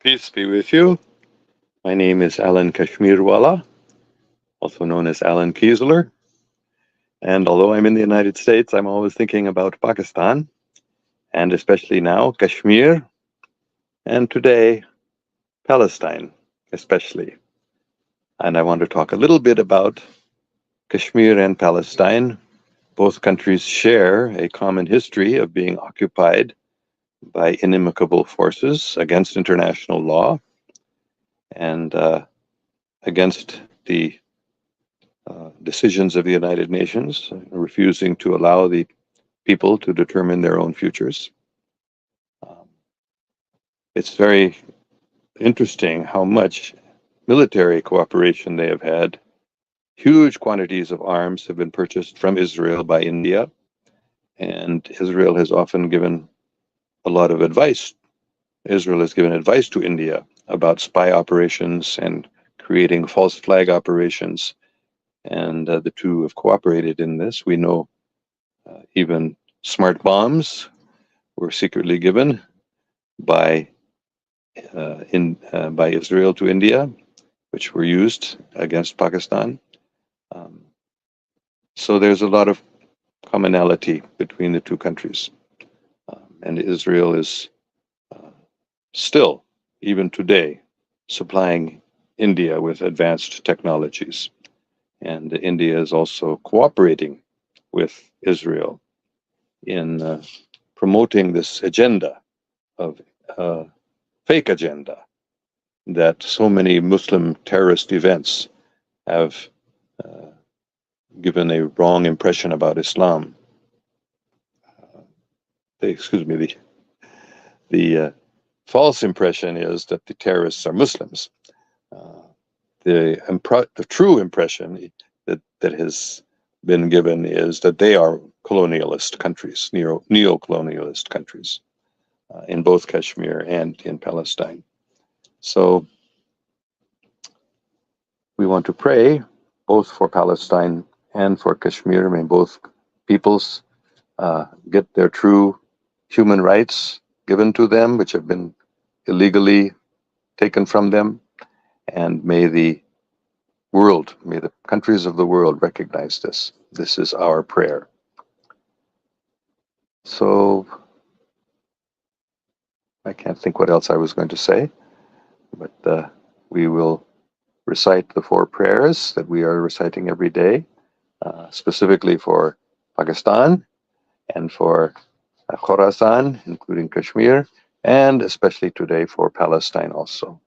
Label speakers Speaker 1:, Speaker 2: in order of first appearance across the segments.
Speaker 1: Peace be with you. My name is Alan Kashmirwala, also known as Alan Kiesler. And although I'm in the United States, I'm always thinking about Pakistan, and especially now, Kashmir, and today, Palestine, especially. And I want to talk a little bit about Kashmir and Palestine. Both countries share a common history of being occupied by inimical forces against international law and against the decisions of the United Nations, refusing to allow the people to determine their own futures. Um, it's very interesting how much military cooperation they have had. Huge quantities of arms have been purchased from Israel by India, and Israel has often given a lot of advice. Israel has given advice to India about spy operations and creating false flag operations, and the two have cooperated in this. We know even smart bombs were secretly given by by Israel to India, which were used against Pakistan. Um, so there's a lot of commonality between the two countries, and Israel is uh, still, even today, supplying India with advanced technologies, and India is also cooperating with Israel in promoting this agenda of fake agenda that so many Muslim terrorist events have uh, given a wrong impression about Islam. The false impression is that the terrorists are Muslims. Uh, the true impression that has been given is that they are colonialist countries, neo-colonialist countries, in both Kashmir and in Palestine. So we want to pray both for Palestine and for Kashmir. May both peoples get their true human rights given to them, which have been illegally taken from them. And may the world, may the countries of the world recognize this. This is our prayer. So I can't think what else I was going to say, but we will recite the four prayers that we are reciting every day, specifically for Pakistan and for Khorasan, including Kashmir, and especially today for Palestine also.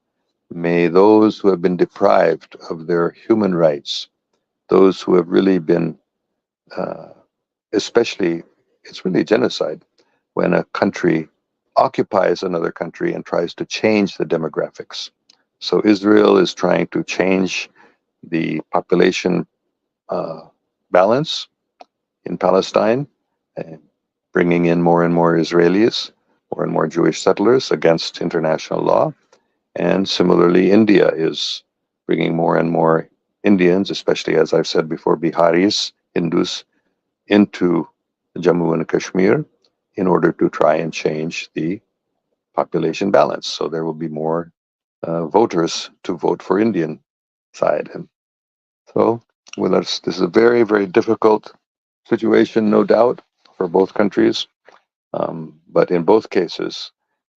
Speaker 1: May those who have been deprived of their human rights, those who have really been, especially, it's really genocide when a country occupies another country and tries to change the demographics. So Israel is trying to change the population balance in Palestine, bringing in more and more Israelis, more and more Jewish settlers against international law. And similarly, India is bringing more and more Indians, especially, as I've said before, Biharis, Hindus, into Jammu and Kashmir in order to try and change the population balance. So there will be more voters to vote for Indian side. And so with us, this is a very, very difficult situation, no doubt, for both countries. But in both cases,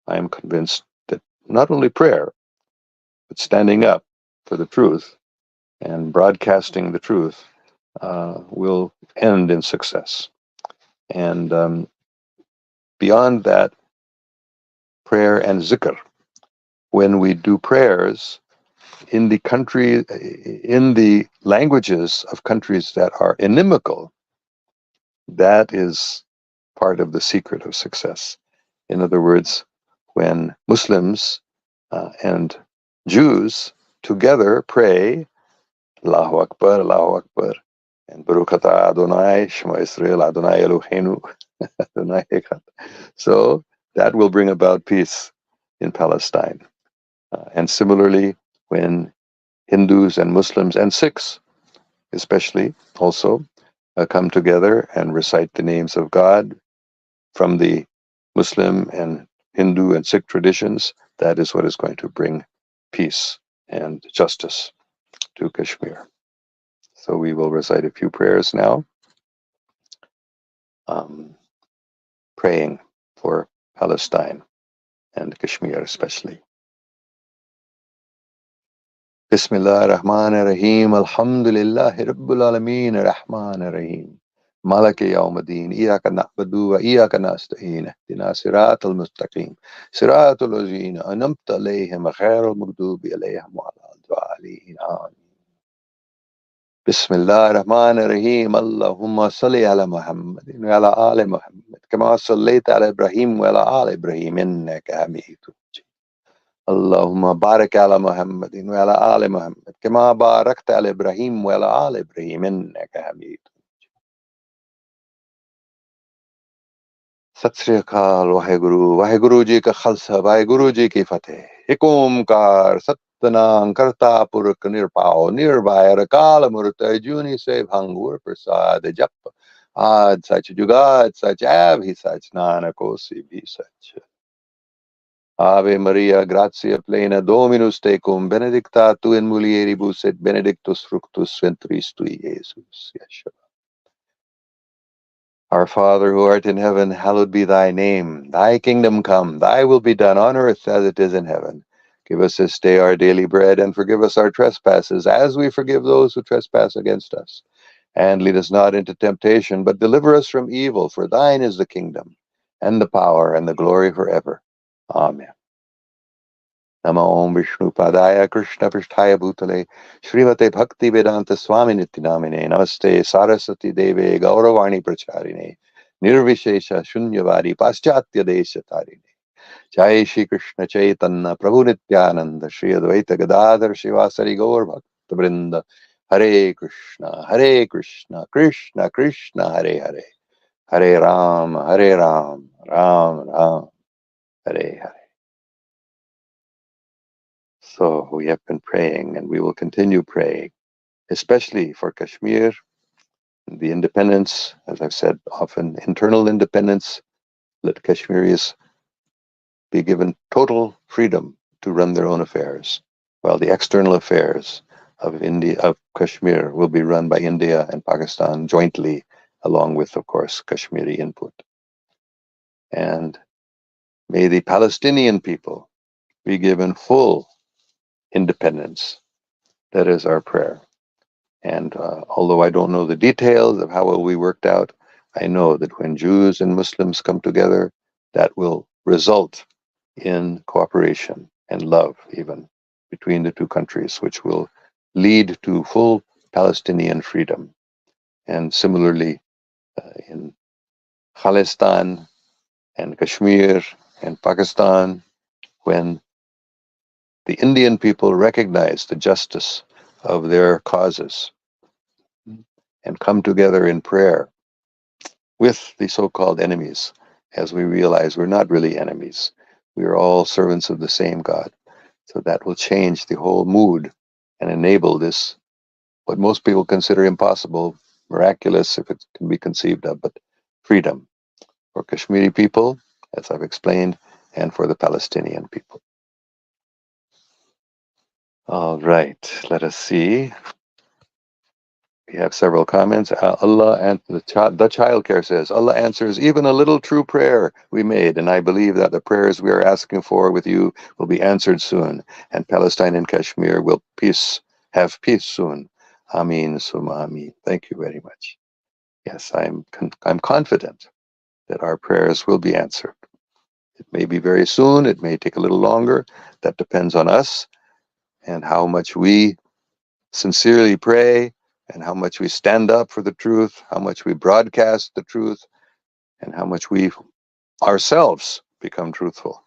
Speaker 1: I am convinced that not only prayer, but standing up for the truth and broadcasting the truth will end in success. And beyond that, prayer and zikr. When we do prayers in in the languages of countries that are inimical, that is part of the secret of success. In other words, when Muslims and Jews together pray, Allahu Akbar, and Baruch atah Adonai, Shema Israel, Adonai Eloheinu, Adonai Echad. So that will bring about peace in Palestine. And similarly, when Hindus and Muslims and Sikhs, especially, also come together and recite the names of God from the Muslim and Hindu and Sikh traditions, that is what is going to bring peace and justice to Kashmir. So we will recite a few prayers now, praying for Palestine and Kashmir especially. Bismillah ar-Rahman ar-Rahim, alhamdulillahi rabbil alameen, ar-Rahman ar-Rahim, malaki yawmuddin, iyaka na'budu wa iyaka nasta'in, ihdina siratal mustaqim, siratal lazina an'amta alayhim ghayril maghdubi alayhim waladdallin. Amin. Bismillah ar-Rahman ar-Rahim, Allahumma salli ala Muhammadin wa ala ali Muhammad, kama sallaita ala Ibrahim wa ala ali Ibrahim, innaka hamidun majid. اللهم بارك على محمد وعلى آل محمد كما باركت على إبراهيم وعلى آل إبراهيم إنك حميد. सत श्री अकाल, वाहेगुरु जी का खालसा, वाहेगुरु जी की फतेह। एक ओमकार सतनाम करता पुरख निरपाओ निर्भय अकाल मूर्त जूनि से भंगुर प्रसाद जप आज सच जुगाद सच भी सच नानक होसी भी सच। Ave Maria, gratia plena, Dominus tecum, benedicta tu in mulieribus et benedictus fructus ventris tui, Jesus. Yeshua. Our Father who art in heaven, hallowed be thy name. Thy kingdom come, thy will be done on earth as it is in heaven. Give us this day our daily bread, and forgive us our trespasses, as we forgive those who trespass against us. And lead us not into temptation, but deliver us from evil, for thine is the kingdom, and the power, and the glory forever. Amen. Namo Om Vishnu Padaya Krishna Pristhaya Bhutale Srimate Bhakti Vedanta Swami Nityanamine Namaste Saraswati Deve Gauravani Pracharine Nirvishesha Shunyavadi Paschatya Desha Tarine. Jai Shri Krishna Chaitanya Prabhu Nityananda Shri Advaita Gadadhar Shivasari Gaur Bhakta Vrinda. Hare Krishna Krishna Krishna Hare Hare, Hare Ram Ram Ram Hare Hare. So we have been praying, and we will continue praying, especially for Kashmir, the independence, as I've said often, internal independence. Let Kashmiris be given total freedom to run their own affairs, while the external affairs of Kashmir will be run by India and Pakistan jointly, along with, of course, Kashmiri input. And may the Palestinian people be given full independence. That is our prayer. And although I don't know the details of how it will be worked out, I know that when Jews and Muslims come together, that will result in cooperation and love, even between the two countries, which will lead to full Palestinian freedom. And similarly, in Palestine and Kashmir and Pakistan, when the Indian people recognize the justice of their causes and come together in prayer with the so-called enemies, as we realize we're not really enemies. We are all servants of the same God. So that will change the whole mood and enable this, what most people consider impossible, miraculous if it can be conceived of, but freedom for Kashmiri people, as I've explained, and for the Palestinian people. All right, let us see. We have several comments. Allah and the child care says, Allah answers even a little true prayer we made, and I believe that the prayers we are asking for with you will be answered soon, and Palestine and Kashmir will have peace soon. Ameen, summa ameen. Thank you very much. Yes, I'm confident that our prayers will be answered. It may be very soon. It may take a little longer. That depends on us and how much we sincerely pray, and how much we stand up for the truth, how much we broadcast the truth, and how much we ourselves become truthful.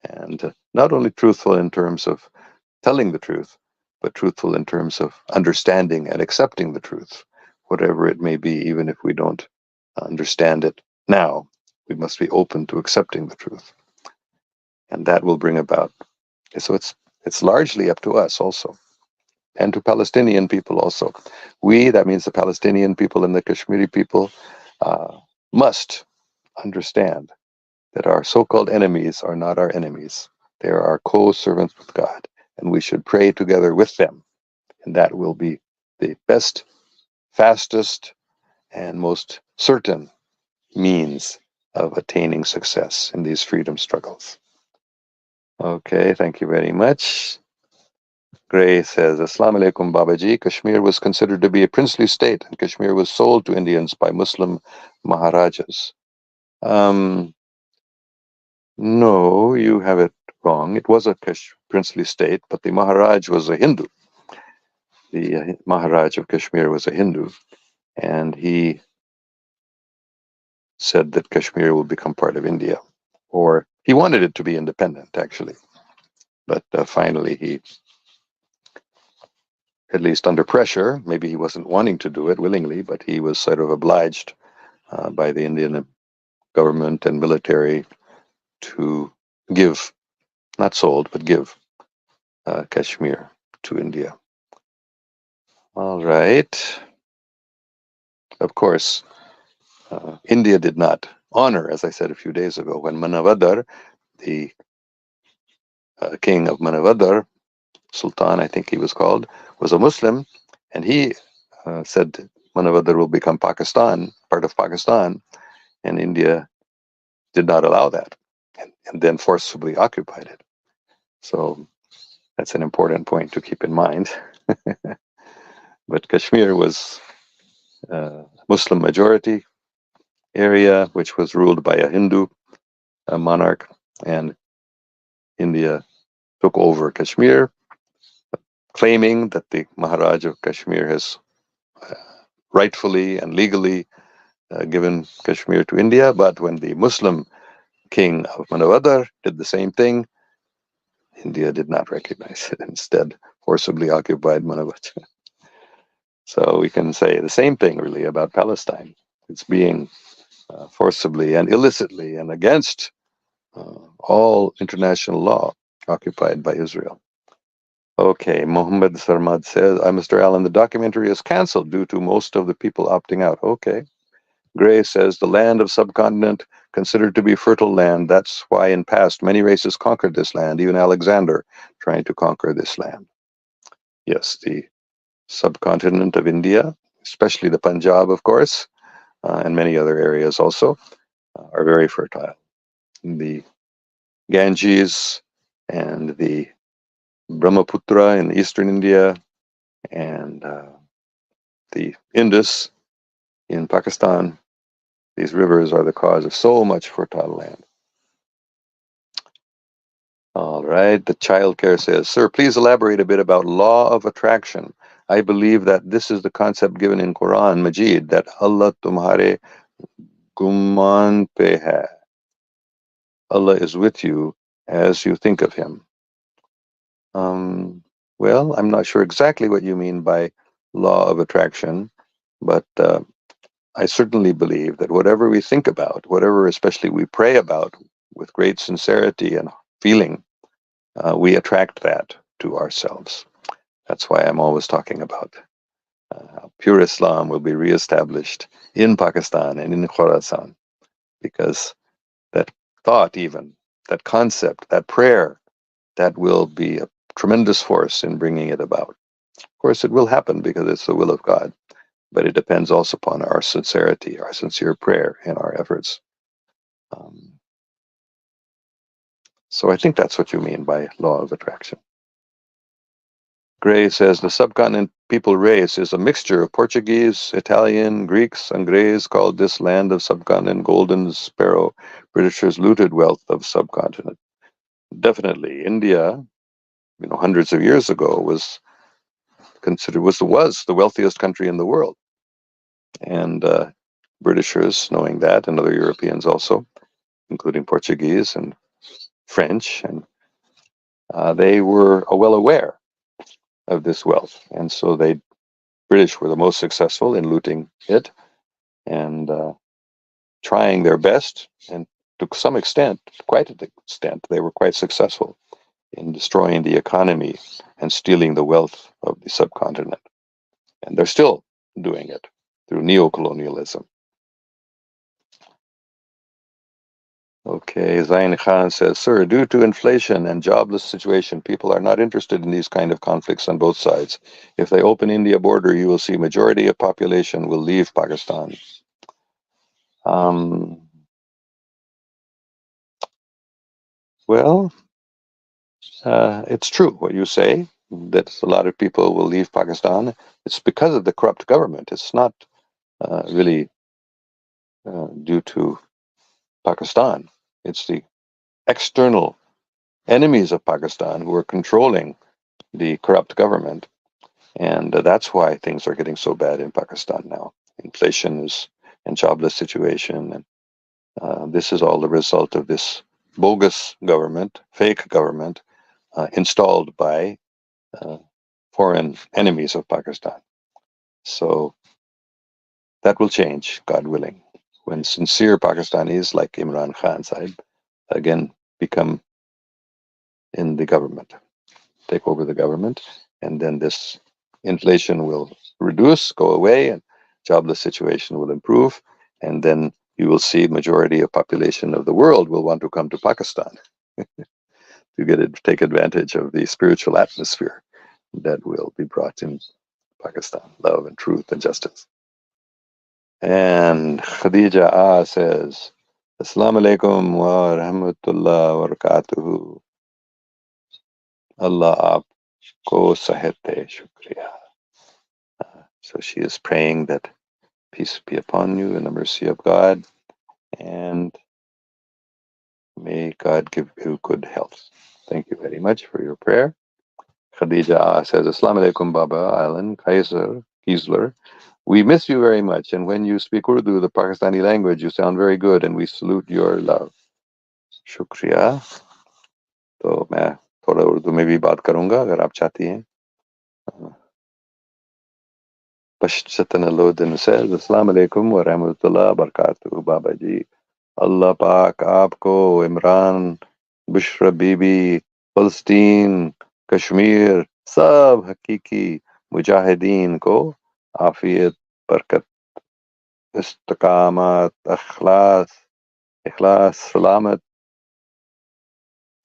Speaker 1: And not only truthful in terms of telling the truth, but truthful in terms of understanding and accepting the truth, whatever it may be, even if we don't understand it now. We must be open to accepting the truth. And that will bring about. So it's largely up to us also, and to Palestinian people also. We, that means the Palestinian people and the Kashmiri people, must understand that our so-called enemies are not our enemies. They are our co-servants with God, and we should pray together with them, and that will be the best, fastest, and most certain means of attaining success in these freedom struggles. Okay, thank you very much. Gray says, Assalamu alaikum, Babaji. Kashmir was considered to be a princely state, and Kashmir was sold to Indians by Muslim Maharajas. No, you have it wrong. It was a princely state, but the Maharaj was a Hindu. The Maharaj of Kashmir was a Hindu, and he said that Kashmir will become part of India. Or he wanted it to be independent, actually. But finally, he, at least under pressure, maybe he wasn't wanting to do it willingly, but he was sort of obliged by the Indian government and military to give, not sold, but give Kashmir to India. All right. Of course, India did not honor, as I said a few days ago, when Manavadar, the king of Manavadar, Sultan, I think he was called, was a Muslim, and he said Manavadar will become Pakistan, part of Pakistan, and India did not allow that, and then forcibly occupied it. So that's an important point to keep in mind. But Kashmir was a Muslim majority area, which was ruled by a Hindu monarch, and India took over Kashmir, claiming that the Maharaj of Kashmir has rightfully and legally given Kashmir to India. But when the Muslim king of Manavadar did the same thing, India did not recognize it. Instead, forcibly occupied Manavadar. So we can say the same thing really about Palestine. It's being forcibly and illicitly and against all international law occupied by Israel. Okay, Mohammed Sarmad says, Mr. Allen, the documentary is canceled due to most of the people opting out. Okay. Gray says, the land of subcontinent considered to be fertile land. That's why in past many races conquered this land, even Alexander trying to conquer this land. Yes, the subcontinent of India, especially the Punjab, of course, and many other areas also, are very fertile. The Ganges and the Brahmaputra in eastern India and the Indus in Pakistan, these rivers are the cause of so much fertile land. All right, the child care says, sir, please elaborate a bit about law of attraction. I believe that this is the concept given in Quran Majid, that Allah tumhare guman pe hai. Allah is with you as you think of him. Well, I'm not sure exactly what you mean by law of attraction, but I certainly believe that whatever we think about, whatever especially we pray about with great sincerity and feeling, we attract that to ourselves. That's why I'm always talking about pure Islam will be reestablished in Pakistan and in Khorasan, because that thought, even that concept, that prayer, that will be a tremendous force in bringing it about. Of course, it will happen because it's the will of God, but it depends also upon our sincerity, our sincere prayer, and our efforts. So I think that's what you mean by law of attraction. Gray says the subcontinent people race is a mixture of Portuguese, Italian, Greeks, and Greys called this land of subcontinent golden sparrow. Britishers looted wealth of subcontinent. Definitely, India, hundreds of years ago was considered was the wealthiest country in the world, and Britishers, knowing that, and other Europeans also, including Portuguese and French, and they were well aware of this wealth, and so British were the most successful in looting it and trying their best, and to some extent, quite an extent, they were quite successful in destroying the economy and stealing the wealth of the subcontinent. And they're still doing it through neocolonialism. Okay, Zain Khan says, Sir, due to inflation and jobless situation, people are not interested in these kind of conflicts on both sides. If they open India border, you will see majority of population will leave Pakistan. Um, well, it's true what you say, that a lot of people will leave Pakistan. It's because of the corrupt government. It's not really due to Pakistan. It's the external enemies of Pakistan who are controlling the corrupt government. And that's why things are getting so bad in Pakistan now. Inflation is and jobless situation. And this is all the result of this bogus government, fake government, installed by uh, foreign enemies of Pakistan. So that will change, God willing, when sincere Pakistanis like Imran Khan Sahib again become in the government, take over the government, and then this inflation will reduce, go away, and jobless situation will improve, and then you will see majority of population of the world will want to come to Pakistan to get it, take advantage of the spiritual atmosphere that will be brought in Pakistan, love and truth and justice. And Khadija A says, Assalamu alaikum wa rahmatullah wa barakatuhu. Allah aapko sehat de, shukriya. So she is praying that peace be upon you in the mercy of God, and may God give you good health. Thank you very much for your prayer. Khadija says, Assalamu alaikum, Baba Island, Kaiser, Kiesler. We miss you very much, and when you speak Urdu, the Pakistani language, you sound very good, and we salute your love. Shukriya. तो मैं थोड़ा उर्दू में भी बात करूंगा अगर आप चाहती हैं. Pashtan Aludin says, Assalamu alaikum wa rahmatullah barakatuh, Baba ji. Allah Pak aapko, Imran, Bushra Bibi, Palestine, Kashmir, sab hakiki mujahideen ko afiyat, barkat, istiqamat, ikhlas, salamat,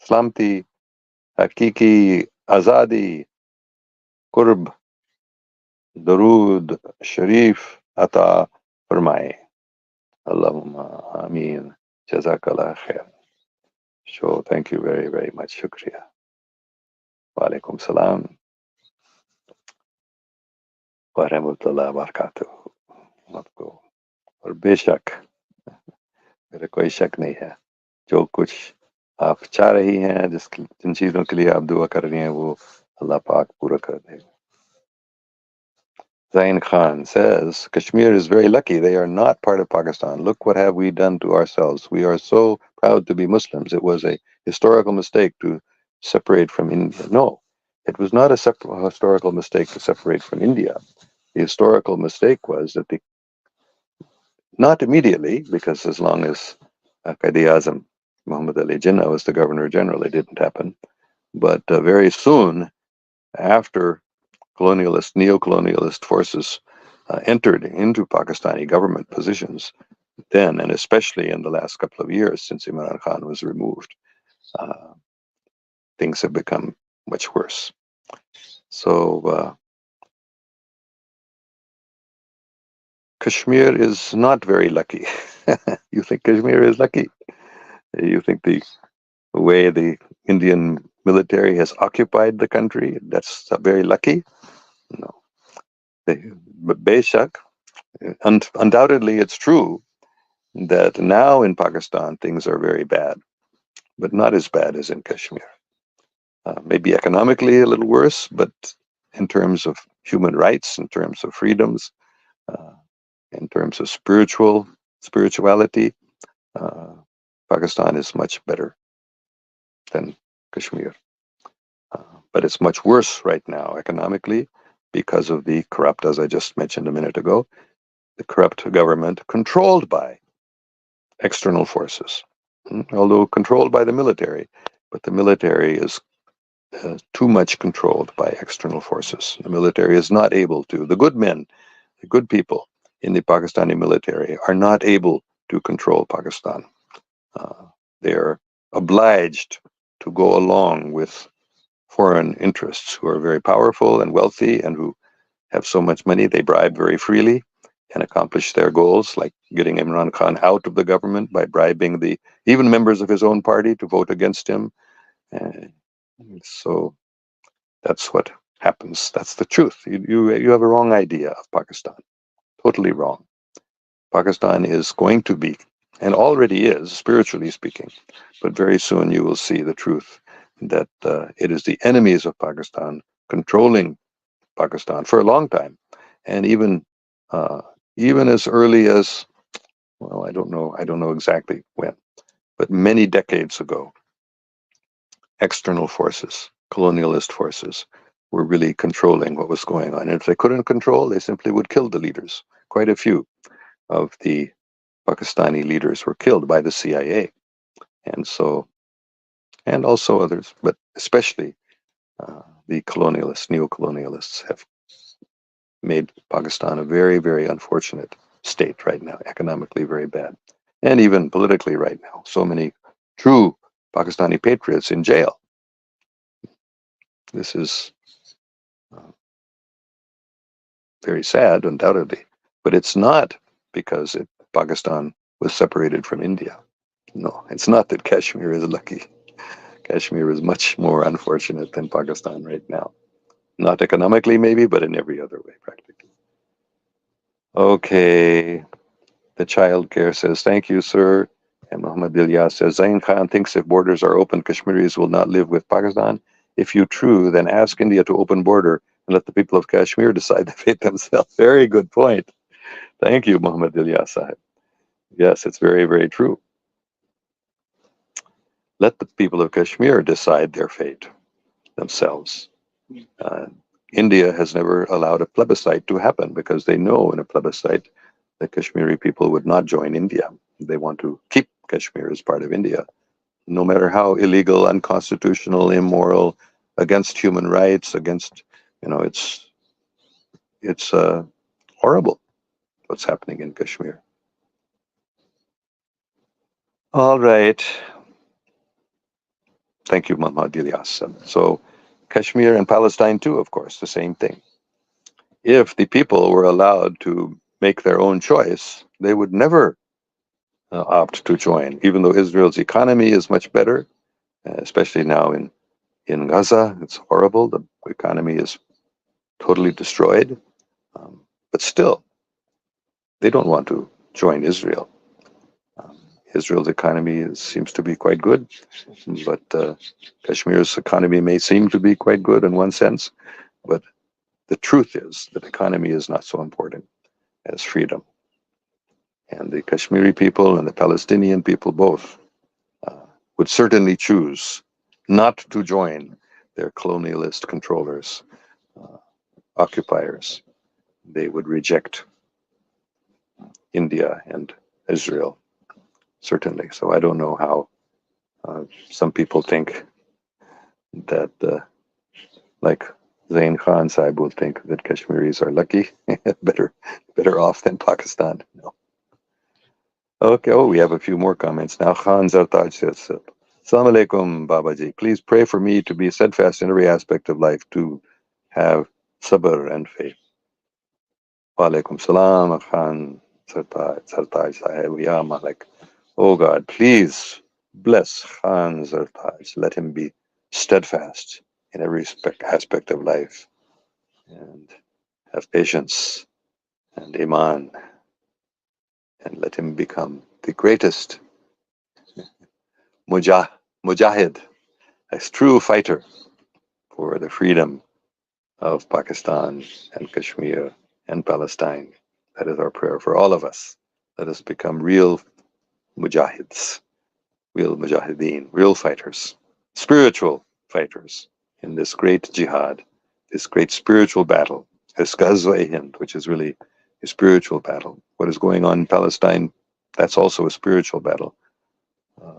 Speaker 1: salamti, hakiki azadi, qurb, darud, sharif, ata farmaye. Allahumma ameen. Jazakallah khair. So thank you very, very much. Shukriya. Wa alaikum salam wa rahmatullah wa barakatuh. आपको और बेशक मेरा कोई शक नहीं है, जो कुछ आप चाह रही हैं, जिन चीजों के लिए आप दुआ कर रही हैं, वो अल्लाह पाक पूरा कर देगा. Zain Khan says, Kashmir is very lucky. They are not part of Pakistan. Look what have we done to ourselves. We are so proud to be Muslims. It was a historical mistake to separate from India. No, it was not a historical mistake to separate from India. The historical mistake was that not immediately, because as long as Qaid-e-Azam Muhammad Ali Jinnah was the Governor General, it didn't happen. But very soon after neo-colonialist forces entered into Pakistani government positions, then, and especially in the last couple of years since Imran Khan was removed, uh, things have become much worse. So Kashmir is not very lucky. You think Kashmir is lucky? You think the way the Indian military has occupied the country, that's very lucky? No. But Beshak, undoubtedly it's true that now in Pakistan things are very bad, but not as bad as in Kashmir. Maybe economically a little worse, but in terms of human rights, in terms of freedoms, uh, in terms of spirituality, uh, Pakistan is much better than Kashmir. But it's much worse right now economically because of the corrupt, as I just mentioned a minute ago, the corrupt government controlled by external forces, although controlled by the military, but the military is too much controlled by external forces. The military is not able to, the good men, the good people in the Pakistani military are not able to control Pakistan. They're obliged to go along with foreign interests who are very powerful and wealthy and who have so much money they bribe very freely and accomplish their goals, like getting Imran Khan out of the government by bribing the even members of his own party to vote against him. Uh, so that's what happens. That's the truth. You have a wrong idea of Pakistan. Totally wrong. Pakistan is going to be, and already is, spiritually speaking, but very soon you will see the truth that it is the enemies of Pakistan controlling Pakistan for a long time, and uh, even as early as, well, I don't know exactly when, but many decades ago, external forces, colonialist forces, were really controlling what was going on. And if they couldn't control, they simply would kill the leaders. Quite a few of the Pakistani leaders were killed by the CIA, and so, and also others, but especially the colonialists, neo-colonialists, have made Pakistan a very, very unfortunate state right now, economically very bad, and even politically right now. So many true Pakistani patriots in jail. This is uh, very sad, undoubtedly, but it's not because Pakistan was separated from India. No, it's not that Kashmir is lucky. Kashmir is much more unfortunate than Pakistan right now. Not economically, maybe, but in every other way, practically. Okay. The child care says, thank you, sir. And Muhammad Ilyas says, Zain Khan thinks if borders are open, Kashmiris will not live with Pakistan. If you true, then ask India to open border and let the people of Kashmir decide the fate themselves. Very good point. Thank you, Muhammad Ilyas Sahib. Yes, it's very, very true. Let the people of Kashmir decide their fate themselves. Uh, India has never allowed a plebiscite to happen because they know in a plebiscite the Kashmiri people would not join India. They want to keep Kashmir as part of India, no matter how illegal, unconstitutional, immoral, against human rights, against, it's horrible what's happening in Kashmir. All right. Thank you, Muhammad Ilyas. So Kashmir and Palestine too, of course, the same thing. If the people were allowed to make their own choice, they would never opt to join, even though Israel's economy is much better, especially now in Gaza. It's horrible. The economy is totally destroyed. But still, they don't want to join Israel. Um, Israel's economy seems to be quite good, but Kashmir's economy may seem to be quite good in one sense, but the truth is that economy is not so important as freedom. And the Kashmiri people and the Palestinian people both would certainly choose not to join their colonialist controllers, occupiers. They would reject India and Israel, certainly. So I don't know how some people think that, like Zain Khan Sahib will think that Kashmiris are lucky, better off than Pakistan. No. Okay, oh, we have a few more comments now. Khan Zartaj says, Assalamu alaikum, Babaji. Please pray for me to be steadfast in every aspect of life, to have sabr and faith. Wa alaikum salam, Khan Zartaj Sahib. Ya Malik. Oh God, please bless Khan Zartaj. Let him be steadfast in every aspect of life and have patience and iman, and let him become the greatest mujahid, a true fighter for the freedom of Pakistan and Kashmir and Palestine. That is our prayer for all of us. Let us become real mujahids, real mujahideen, real fighters, spiritual fighters in this great jihad, this great spiritual battle, this Ghazwa-e-Hind, which is really a spiritual battle. What is going on in Palestine, that's also a spiritual battle.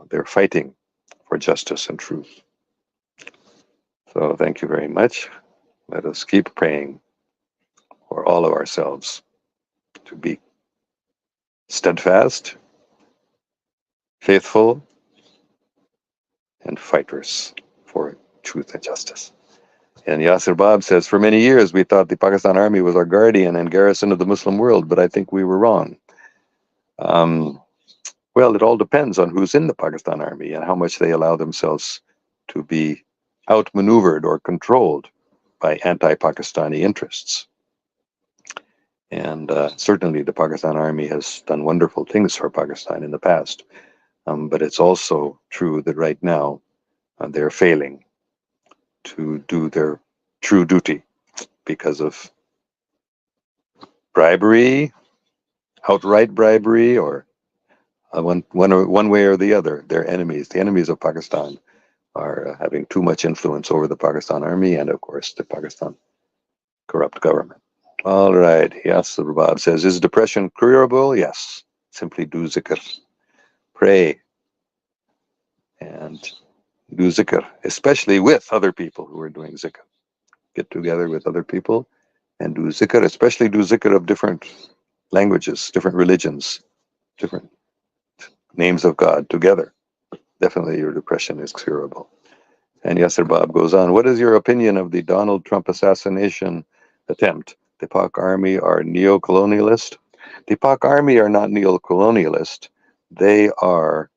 Speaker 1: They're fighting for justice and truth. So thank you very much. Let us keep praying for all of ourselves to be steadfast, faithful, and fighters for truth and justice. And Yasser Bab says, for many years we thought the Pakistan Army was our guardian and garrison of the Muslim world, but I think we were wrong. Well, it all depends on who's in the Pakistan Army and how much they allow themselves to be outmaneuvered or controlled by anti-Pakistani interests. And certainly the Pakistan Army has done wonderful things for Pakistan in the past. But it's also true that right now they're failing to do their true duty because of bribery, outright bribery, or one way or the other. They're enemies. The enemies of Pakistan are having too much influence over the Pakistan Army and, of course, the Pakistan corrupt government. All right. Yes, Rabab says, is depression curable? Yes. Simply do zikr. Pray and do zikr, especially with other people who are doing zikr. Get together with other people and do zikr, especially do zikr of different languages, different religions, different names of God together. Definitely your depression is curable. And Yasser Bab goes on, what is your opinion of the Donald Trump assassination attempt? The Pak Army are neo-colonialist? The Pak Army are not neo-colonialist. They are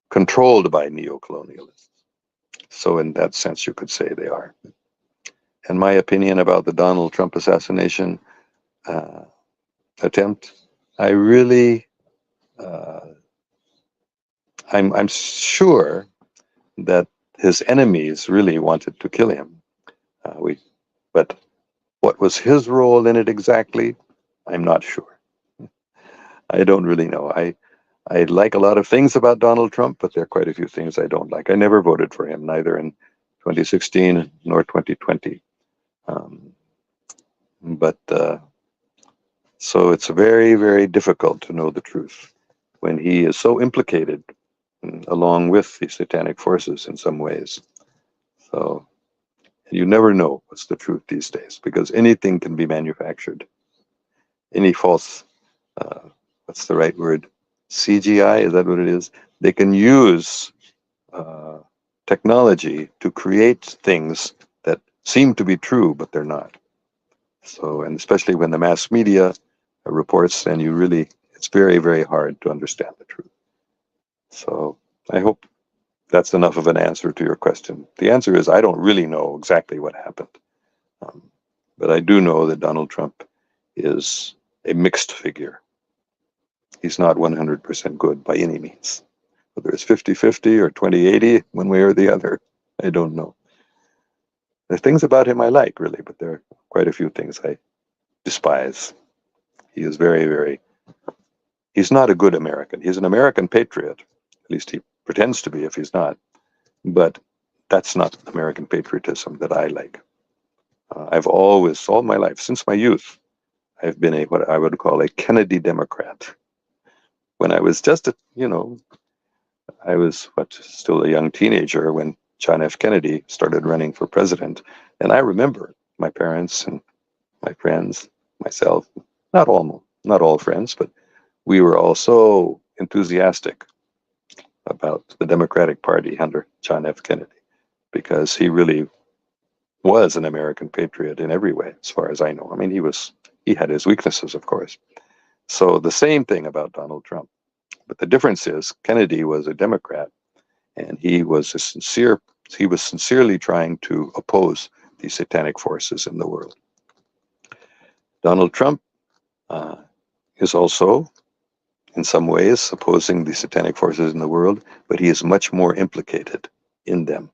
Speaker 1: controlled by neo-colonialists. So in that sense, you could say they are. And my opinion about the Donald Trump assassination attempt, I really, I'm sure that his enemies really wanted to kill him. But what was his role in it exactly? I'm not sure. I don't really know. I like a lot of things about Donald Trump, but there are quite a few things I don't like. I never voted for him, neither in 2016 nor 2020. So it's very, very difficult to know the truth when he is so implicated along with the satanic forces in some ways. So you never know what's the truth these days because anything can be manufactured. Any false, what's the right word? CGI, is that what it is? They can use technology to create things that seem to be true, but they're not. So, and especially when the mass media reports, then it's very, very hard to understand the truth. So I hope that's enough of an answer to your question. The answer is I don't really know exactly what happened. But I do know that Donald Trump is a mixed figure. He's not 100% good by any means. Whether it's 50-50 or 20-80, one way or the other, I don't know. There's things about him I like, really, but there are quite a few things I despise. He is he's not a good American. He's an American patriot. At least he pretends to be if he's not. But that's not American patriotism that I like. I've always, all my life, since my youth, I've been what I would call a Kennedy Democrat. When I was just I was still a young teenager when John F. Kennedy started running for president. And I remember my parents and my friends, myself, not all friends, but we were all so enthusiastic about the Democratic Party under John F. Kennedy because he really was an American patriot in every way, as far as I know. I mean, he had his weaknesses, of course. So the same thing about Donald Trump. But the difference is Kennedy was a Democrat and he was sincerely trying to oppose the satanic forces in the world. Donald Trump is also, in some ways, opposing the satanic forces in the world, but he is much more implicated in them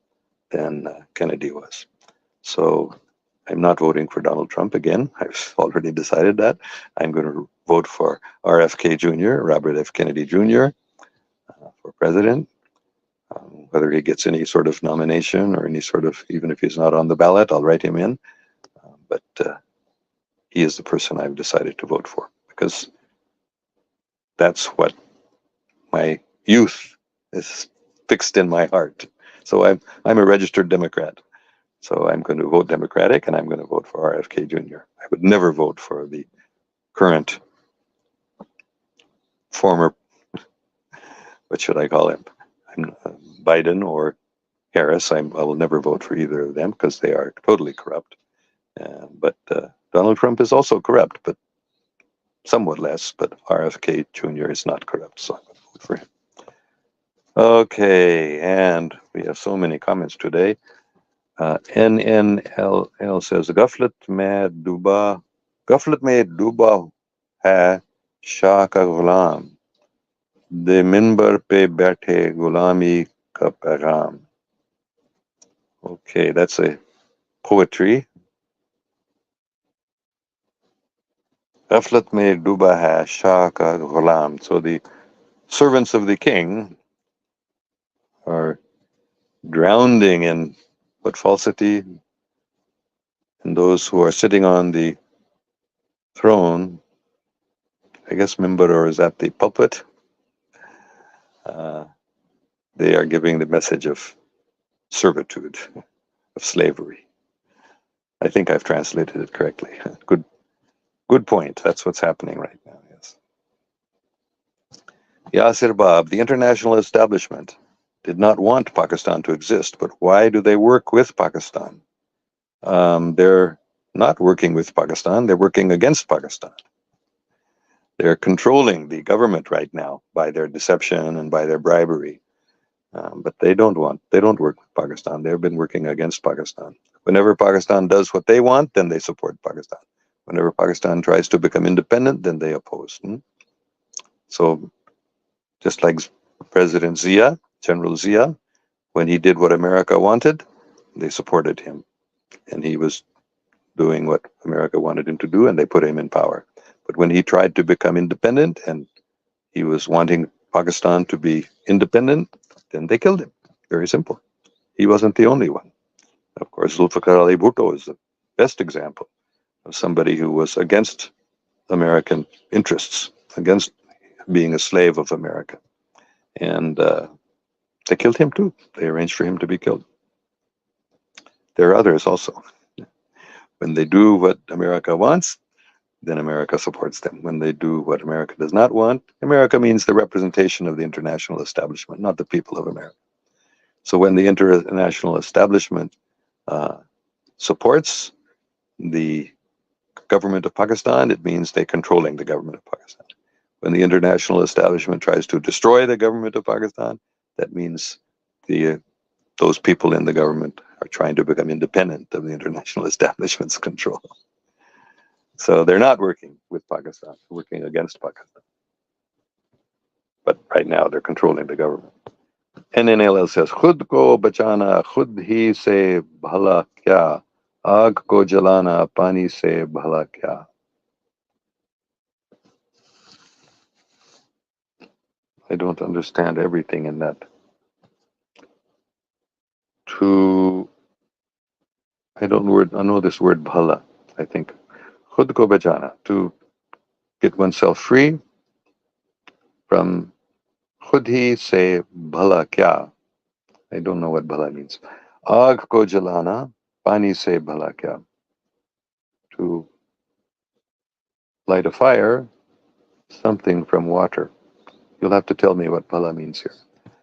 Speaker 1: than Kennedy was. So I'm not voting for Donald Trump again. I've already decided that. I'm going to vote for RFK Jr., Robert F. Kennedy Jr., for president. Whether he gets any sort of nomination or even if he's not on the ballot, I'll write him in. But he is the person I've decided to vote for because that's what my youth is fixed in my heart. So I'm a registered Democrat. So I'm going to vote Democratic and I'm going to vote for RFK Jr. I would never vote for the current former, what should I call him? Biden or Harris. I will never vote for either of them because they are totally corrupt. But Donald Trump is also corrupt, but somewhat less. But RFK Jr. is not corrupt, so I would vote for him. Okay, and we have so many comments today. NNLL says, गफलत में डूबा है शाह का गुलाम, दे मिंबर पे बैठे गुलामी का पैगाम. Okay, that's a poetry. गफलत में डूबा है शाह का गुलाम. So the servants of the king are drowning in what falsity, and those who are sitting on the throne, I guess mimbar, or is that the pulpit? They are giving the message of servitude, of slavery. I think I've translated it correctly. Good point. That's what's happening right now. Yes. Yasir Bab, the international establishment did not want Pakistan to exist, but why do they work with Pakistan? They're not working with Pakistan. They're working against Pakistan. They're controlling the government right now by their deception and by their bribery. But they don't work with Pakistan. They've been working against Pakistan. Whenever Pakistan does what they want, then they support Pakistan. Whenever Pakistan tries to become independent, then they oppose. So just like President Zia, General Zia, when he did what America wanted, they supported him. And he was doing what America wanted him to do, and they put him in power. But when he tried to become independent and he was wanting Pakistan to be independent, then they killed him. Very simple. He wasn't the only one. Of course, Zulfikar Ali Bhutto is the best example of somebody who was against American interests, against being a slave of America. And they killed him too. They arranged for him to be killed. There are others also. When they do what America wants, then America supports them. When they do what America does not want, America means the representation of the international establishment, not the people of America. So when the international establishment supports the government of Pakistan, it means they're controlling the government of Pakistan. When the international establishment tries to destroy the government of Pakistan, that means those people in the government are trying to become independent of the international establishment's control. So they're not working with Pakistan, they're working against Pakistan. But right now they're controlling the government. NNLL says, खुद को बचाना खुद ही से भला क्या, आग को जलाना पानी से भला क्या. I don't understand everything in that. I know this word bhala, I think. Khud ko bachana, to get oneself free from khud hi se bhala kya. I don't know what bhala means. Aag ko jalana, pani se bhala kya. To light a fire, something from water. You'll have to tell me what bhala means here.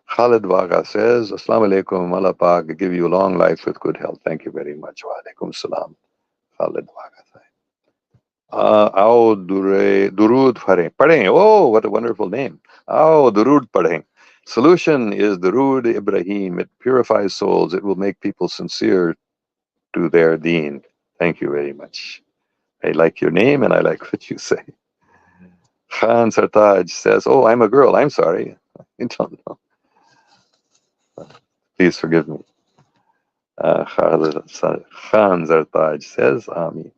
Speaker 1: Khalid Waga says, Assalamu alaikum, Allah Pak, give you long life with good health. Thank you very much. Wa alaikum salam. Khalid Waga. Ao Durud Padhen. Oh, what a wonderful name. Ao Durud Padhen. Solution is Durud Ibrahim. It purifies souls. It will make people sincere to their deen. Thank you very much. I like your name and I like what you say. Khan Sartaj says, oh, I'm a girl. I'm sorry. I don't know. Please forgive me. Khan Sartaj says, Amin.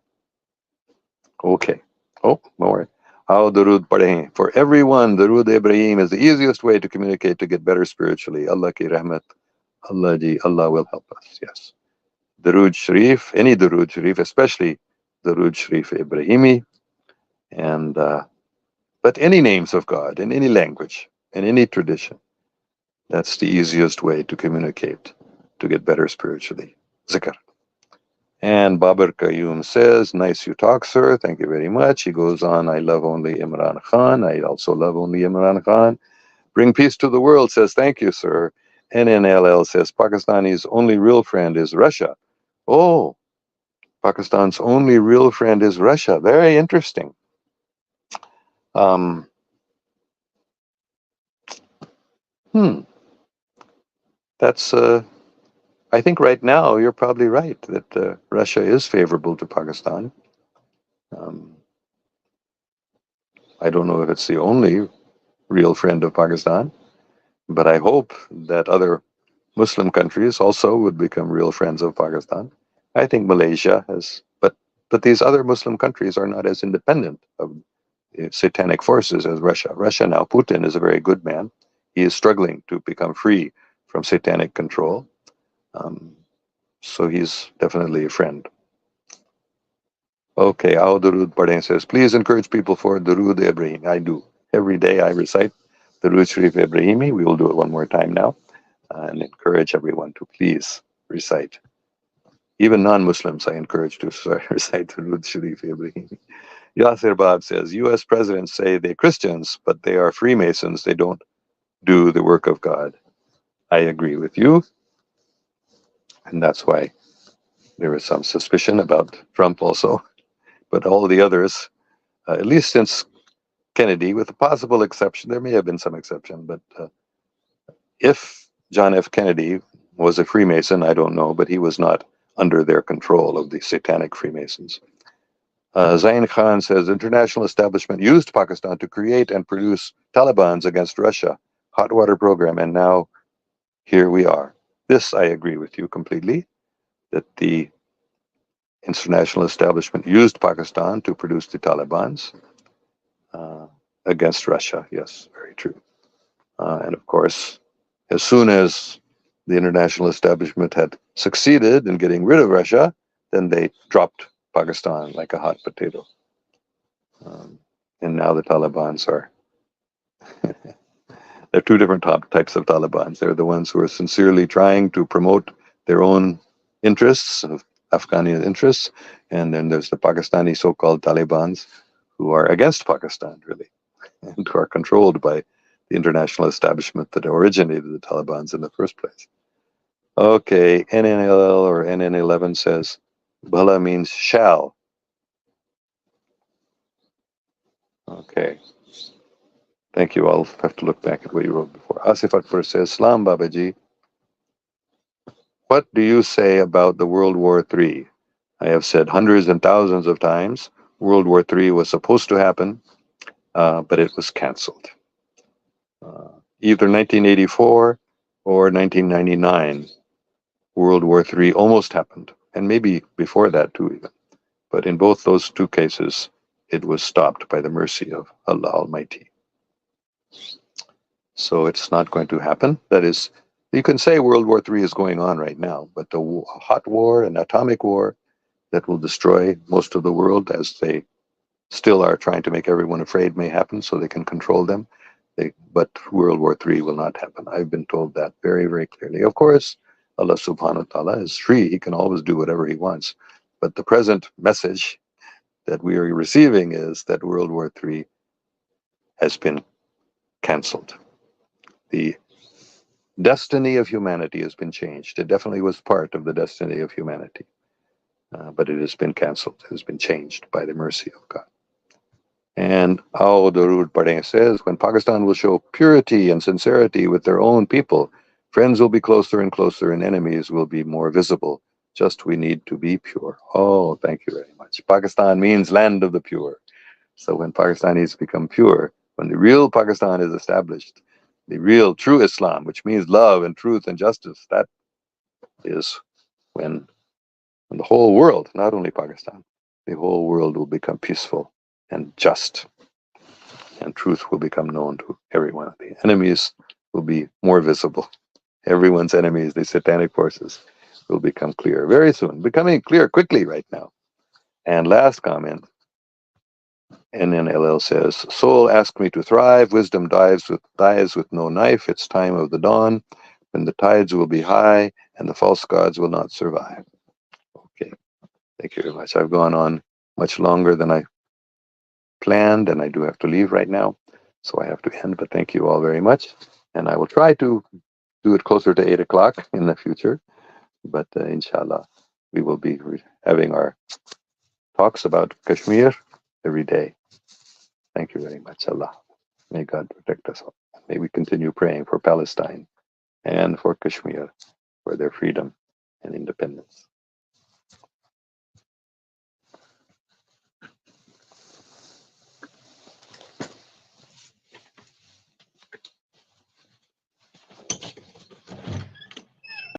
Speaker 1: Okay. Oh, don't worry. How Durud Padhen. For everyone, Durud Ibrahim is the easiest way to communicate to get better spiritually. Allah ki rahmat. Allah ji, Allah will help us. Yes. Durud Sharif, any Durud Sharif, especially Durud Sharif Ibrahimi. And, but any names of God in any language, in any tradition, that's the easiest way to communicate to get better spiritually. Zikr. And Babar Qayyum says, nice you talk, sir. Thank you very much. He goes on, I love only Imran Khan. I also love only Imran Khan. Bring peace to the world, says, thank you, sir. NNLL says Pakistani's only real friend is Russia. Oh, Pakistan's only real friend is Russia. Very interesting. Um, hmm. That's. I think right now you're probably right that Russia is favorable to Pakistan. Um, I don't know if it's the only real friend of Pakistan, but I hope that other Muslim countries also would become real friends of Pakistan. I think Malaysia has, but these other Muslim countries are not as independent of satanic forces as Russia. Russia now, Putin is a very good man. He is struggling to become free from satanic control. Um, so he's definitely a friend. Okay, Ao Durud Padeh says, please encourage people for Durud Ibrahim. I do. Every day I recite Durud Sharif Ibrahimi. We will do it one more time now and encourage everyone to please recite. Even non-Muslims I encourage to recite Durud Sharif Ibrahimi. Yasir Bab says, U.S. presidents say they're Christians, but they are Freemasons. They don't do the work of God. I agree with you. And that's why there is some suspicion about Trump also. But all the others, at least since Kennedy, with a possible exception, there may have been some exception, but if John F. Kennedy was a Freemason, I don't know, but he was not under their control of the satanic Freemasons. Zain Khan says, international establishment used Pakistan to create and produce Talibans against Russia, hot water program, and now here we are. This I agree with you completely, that the international establishment used Pakistan to produce the Talibans against Russia. Yes, very true. And of course, as soon as the international establishment had succeeded in getting rid of Russia, then they dropped Pakistan like a hot potato. And now the Talibans are, there are two different types of Talibans. They're the ones who are sincerely trying to promote their own interests, of Afghani interests, and then there's the Pakistani so-called Talibans who are against Pakistan, really, and who are controlled by the international establishment that originated the Talibans in the first place. Okay, NNLL or NN11 says, Bala means shall. Okay, thank you. I'll have to look back at what you wrote before. Asif Akbar says, Salam Babaji, what do you say about the World War III? I have said hundreds and thousands of times, World War III was supposed to happen, but it was canceled. Either 1984 or 1999, World War III almost happened, and maybe before that too even. But in both those two cases, it was stopped by the mercy of Allah Almighty. So it's not going to happen. That is, you can say World War III is going on right now, but the hot war and atomic war that will destroy most of the world, as they still are trying to make everyone afraid, may happen so they can control them. But World War III will not happen. I've been told that very, very clearly. Of course, Allah subhanahu wa ta'ala is free. He can always do whatever he wants. But the present message that we are receiving is that World War III has been canceled. The destiny of humanity has been changed. It definitely was part of the destiny of humanity. But it has been canceled. It has been changed by the mercy of God. And Ao Darud Padeh says, when Pakistan will show purity and sincerity with their own people, friends will be closer and closer and enemies will be more visible. Just we need to be pure. Oh, thank you very much. Pakistan means land of the pure. So when Pakistanis become pure, when the real Pakistan is established, the real true Islam, which means love and truth and justice, that is when the whole world, not only Pakistan, the whole world will become peaceful and just, and truth will become known to everyone. The enemies will be more visible. Everyone's enemies, the satanic forces, will become clear very soon, becoming clear quickly right now. And last comment, NNLL says, soul asked me to thrive, wisdom dies with no knife, it's time of the dawn, when the tides will be high and the false gods will not survive. Okay, thank you very much. I've gone on much longer than I planned, and I do have to leave right now, so I have to end, but thank you all very much. And I will try to do it closer to 8 o'clock in the future. But inshallah, we will be having our talks about Kashmir every day. Thank you very much, Allah. May God protect us all. May we continue praying for Palestine and for Kashmir, for their freedom and independence.